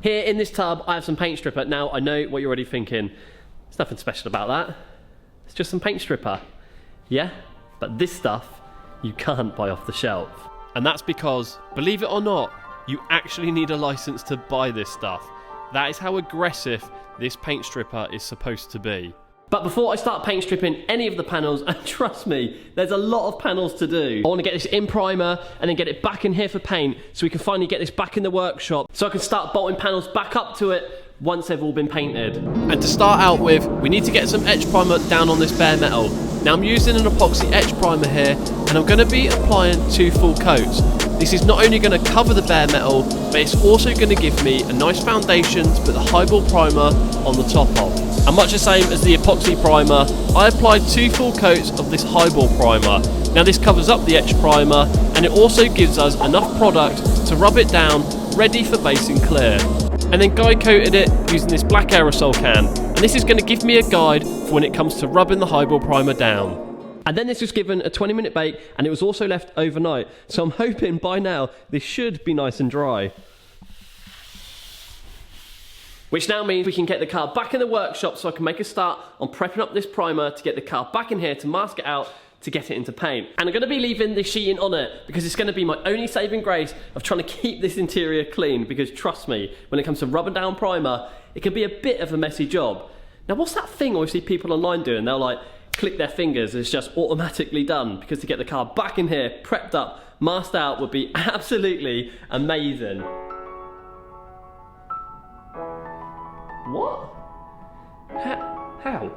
Here in this tub, I have some paint stripper. Now, I know what you're already thinking. There's nothing special about that. It's just some paint stripper. Yeah? But this stuff, you can't buy off the shelf. And that's because, believe it or not, you actually need a license to buy this stuff. That is how aggressive this paint stripper is supposed to be. But before I start paint stripping any of the panels, and trust me, there's a lot of panels to do. I want to get this in primer and then get it back in here for paint so we can finally get this back in the workshop so I can start bolting panels back up to it once they've all been painted. And to start out with, we need to get some etch primer down on this bare metal. Now I'm using an epoxy etch primer here, and I'm going to be applying 2 full coats. This is not only going to cover the bare metal, but it's also going to give me a nice foundation to put the highball primer on the top of. And much the same as the epoxy primer, I applied 2 full coats of this highball primer. Now this covers up the etch primer, and it also gives us enough product to rub it down, ready for base and clear. And then guide coated it using this black aerosol can, and this is going to give me a guide for when it comes to rubbing the highball primer down. And then this was given a 20-minute bake, and it was also left overnight, so I'm hoping by now this should be nice and dry. Which now means we can get the car back in the workshop so I can make a start on prepping up this primer to get the car back in here to mask it out to get it into paint. And I'm going to be leaving the sheeting on it because it's going to be my only saving grace of trying to keep this interior clean, because trust me, when it comes to rubbing down primer, it can be a bit of a messy job. Now what's that thing I see people online doing? They'll like click their fingers and it's just automatically done, because to get the car back in here, prepped up, masked out would be absolutely amazing. What? How?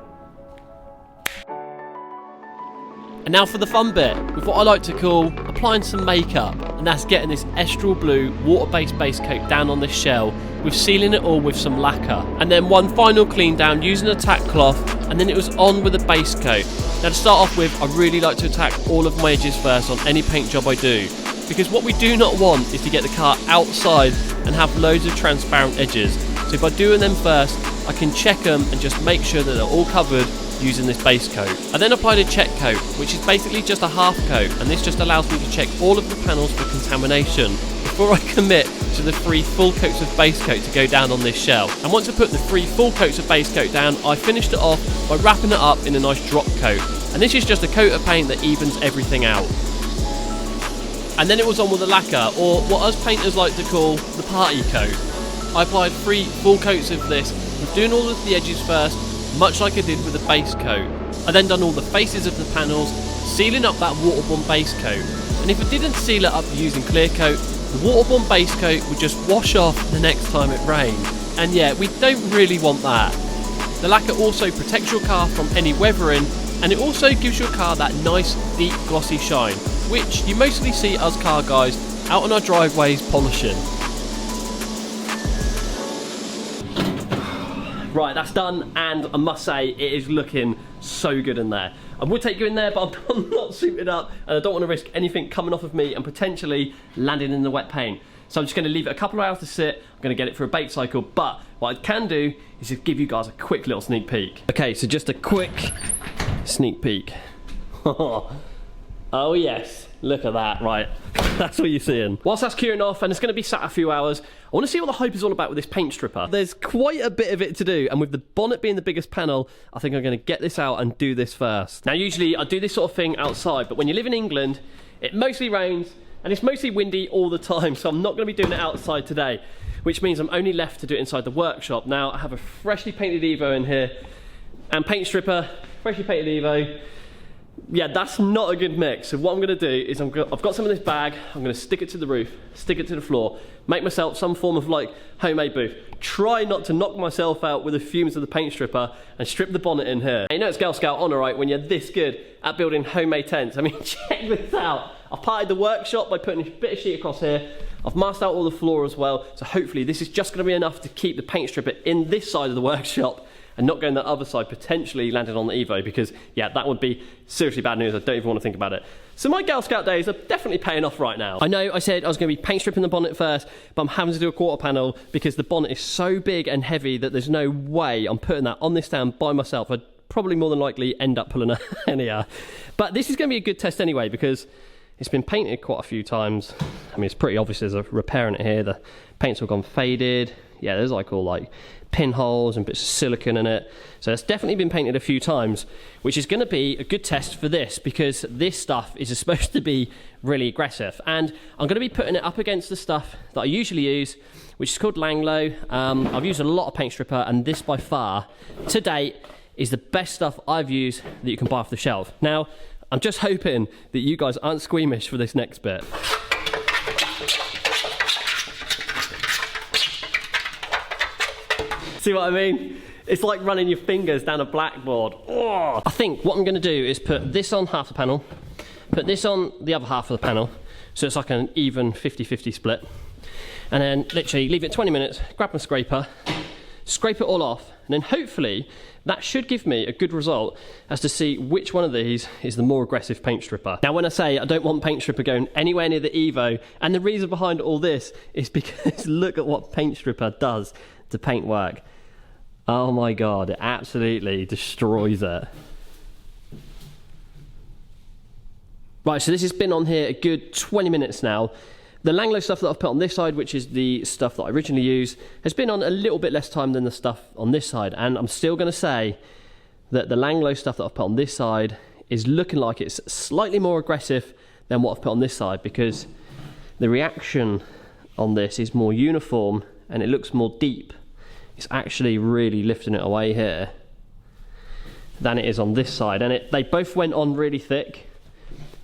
And now for the fun bit, with what I like to call applying some makeup, and that's getting this Estral Blue water-based base coat down on this shell, with sealing it all with some lacquer. And then one final clean down using a tack cloth, and then it was on with a base coat. Now to start off with, I really like to attack all of my edges first on any paint job I do, because what we do not want is to get the car outside and have loads of transparent edges. So by doing them first, I can check them and just make sure that they're all covered using this base coat. I then applied a check coat, which is basically just a half coat, and this just allows me to check all of the panels for contamination before I commit to the 3 full coats of base coat to go down on this shell. And once I put the 3 full coats of base coat down, I finished it off by wrapping it up in a nice drop coat. And this is just a coat of paint that evens everything out. And then it was on with the lacquer, or what us painters like to call the party coat. I applied 3 full coats of this, with doing all of the edges first, much like I did with the base coat. I then done all the faces of the panels, sealing up that waterborne base coat. And if I didn't seal it up using clear coat, the waterborne base coat would just wash off the next time it rained. And yeah, we don't really want that. The lacquer also protects your car from any weathering, and it also gives your car that nice, deep, glossy shine, which you mostly see us car guys out on our driveways polishing. Right, that's done, and I must say, it is looking so good in there. I would take you in there, but I'm not suited up, and I don't want to risk anything coming off of me and potentially landing in the wet paint. So I'm just going to leave it a couple of hours to sit. I'm going to get it for a bake cycle, but what I can do is just give you guys a quick little sneak peek. Okay, so just a quick sneak peek. Oh yes, look at that, right. That's what you're seeing. Whilst that's curing off, and it's going to be sat a few hours, I want to see what the hype is all about with this paint stripper. There's quite a bit of it to do, and with the bonnet being the biggest panel, I think I'm going to get this out and do this first. Now usually I do this sort of thing outside, but when you live in England, it mostly rains, and it's mostly windy all the time, so I'm not going to be doing it outside today, which means I'm only left to do it inside the workshop. Now I have a freshly painted Evo in here, and paint stripper, freshly painted Evo. Yeah, that's not a good mix. So what I'm going to do is I've got some in this bag. I'm going to stick it to the roof, stick it to the floor, make myself some form of like homemade booth. Try not to knock myself out with the fumes of the paint stripper and strip the bonnet in here. And you know it's Girl Scout honour, right, when you're this good at building homemade tents. I mean, check this out. I've parted the workshop by putting a bit of sheet across here. I've masked out all the floor as well. So hopefully this is just going to be enough to keep the paint stripper in this side of the workshop and not going the other side, potentially landing on the Evo, because yeah, that would be seriously bad news. I don't even want to think about it. So my Girl Scout days are definitely paying off right now. I know I said I was going to be paint stripping the bonnet first, but I'm having to do a quarter panel because the bonnet is so big and heavy that there's no way I'm putting that on this stand by myself. I'd probably more than likely end up pulling a hernia. But this is going to be a good test anyway, because It's been painted quite a few times. I mean, it's pretty obvious there's a repair in it here. The paint's all gone faded. Yeah, there's like all like pinholes and bits of silicone in it. So it's definitely been painted a few times, which is going to be a good test for this, because this stuff is supposed to be really aggressive. And I'm going to be putting it up against the stuff that I usually use, which is called Langlo. I've used a lot of paint stripper, and this by far, to date, is the best stuff I've used that you can buy off the shelf. Now, I'm just hoping that you guys aren't squeamish for this next bit. See what I mean? It's like running your fingers down a blackboard. Oh. I think what I'm going to do is put this on half the panel, put this on the other half of the panel, so it's like an even 50-50 split, and then literally leave it 20 minutes, grab my scraper, scrape it all off, and then hopefully that should give me a good result as to see which one of these is the more aggressive paint stripper. Now, when I say I don't want paint stripper going anywhere near the Evo, and the reason behind all this is because look at what paint stripper does to paint work. Oh my god, it absolutely destroys it. Right, so this has been on here a good 20 minutes now. The Langlo stuff that I've put on this side, which is the stuff that I originally used, has been on a little bit less time than the stuff on this side. And I'm still going to say that the Langlo stuff that I've put on this side is looking like it's slightly more aggressive than what I've put on this side, because the reaction on this is more uniform and it looks more deep. It's actually really lifting it away here than it is on this side. And they both went on really thick.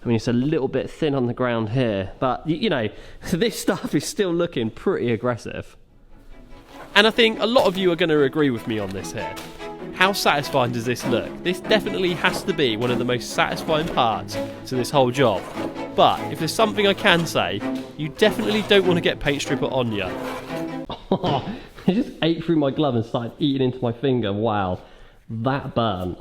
I mean, it's a little bit thin on the ground here, but you know, this stuff is still looking pretty aggressive. And I think a lot of you are going to agree with me on this here. How satisfying does this look? This definitely has to be one of the most satisfying parts to this whole job. But if there's something I can say, you definitely don't want to get paint stripper on you. I just ate through my glove and started eating into my finger. Wow, that burnt.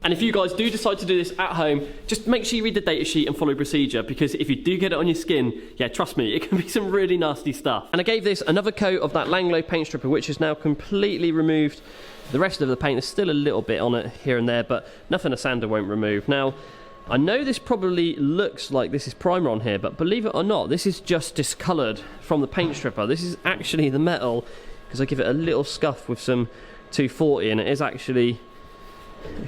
And if you guys do decide to do this at home, just make sure you read the data sheet and follow procedure, because if you do get it on your skin, yeah, trust me, it can be some really nasty stuff. And I gave this another coat of that Langlo paint stripper, which has now completely removed the rest of the paint. There's still a little bit on it here and there, but nothing a sander won't remove. Now, I know this probably looks like this is primer on here, but believe it or not, this is just discoloured from the paint stripper. This is actually the metal, because I give it a little scuff with some 240, and it is actually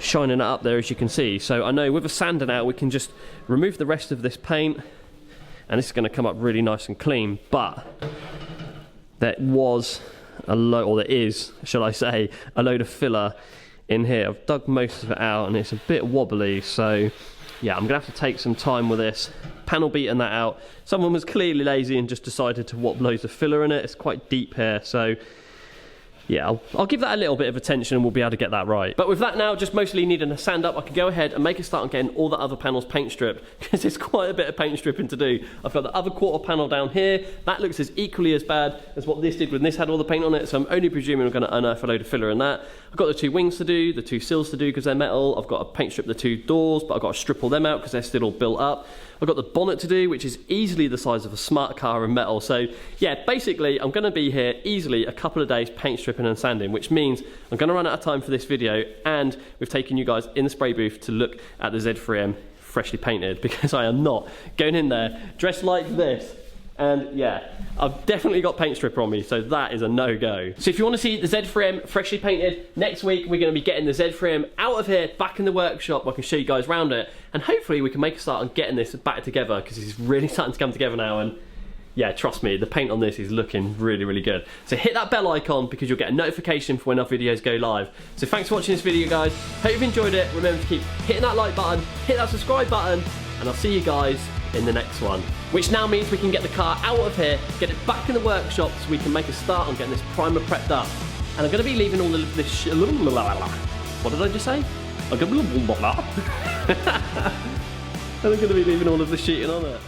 shining it up there, as you can see. So I know with a sander now we can just remove the rest of this paint, and this is going to come up really nice and clean. But there was a load, or there is, shall I say, a load of filler in here. I've dug most of it out and it's a bit wobbly, so yeah, I'm gonna have to take some time with this, panel beating that out. Someone was clearly lazy and just decided to whop loads of filler in it. It's quite deep here, so yeah, I'll give that a little bit of attention and we'll be able to get that right. But with that now just mostly needing a sand up, I can go ahead and make a start on getting all the other panels paint stripped, because there's quite a bit of paint stripping to do. I've got the other quarter panel down here. That looks as equally as bad as what this did when this had all the paint on it, so I'm only presuming I'm going to unearth a load of filler in that. I've got the two wings to do, the two sills to do because they're metal. I've got to paint strip the two doors, but I've got to strip all them out because they're still all built up. I've got the bonnet to do, which is easily the size of a smart car in metal. So yeah, basically I'm going to be here easily a couple of days paint stripping and sanding, which means I'm going to run out of time for this video, and we've taken you guys in the spray booth to look at the Z3M freshly painted, because I am not going in there dressed like this. And yeah, I've definitely got paint stripper on me, so that is a no-go. So if you want to see the Z3M freshly painted, next week we're going to be getting the Z3M out of here, back in the workshop. I can show you guys around it, and hopefully we can make a start on getting this back together, because it's really starting to come together now. And yeah, trust me, the paint on this is looking really, really good. So hit that bell icon, because you'll get a notification for when our videos go live. So thanks for watching this video, guys. Hope you've enjoyed it. Remember to keep hitting that like button, hit that subscribe button, and I'll see you guys in the next one. Which now means we can get the car out of here, get it back in the workshop, so we can make a start on getting this primer prepped up. And I'm going to be leaving all of this what did I just say? I'm going to be leaving all of the sheeting on it.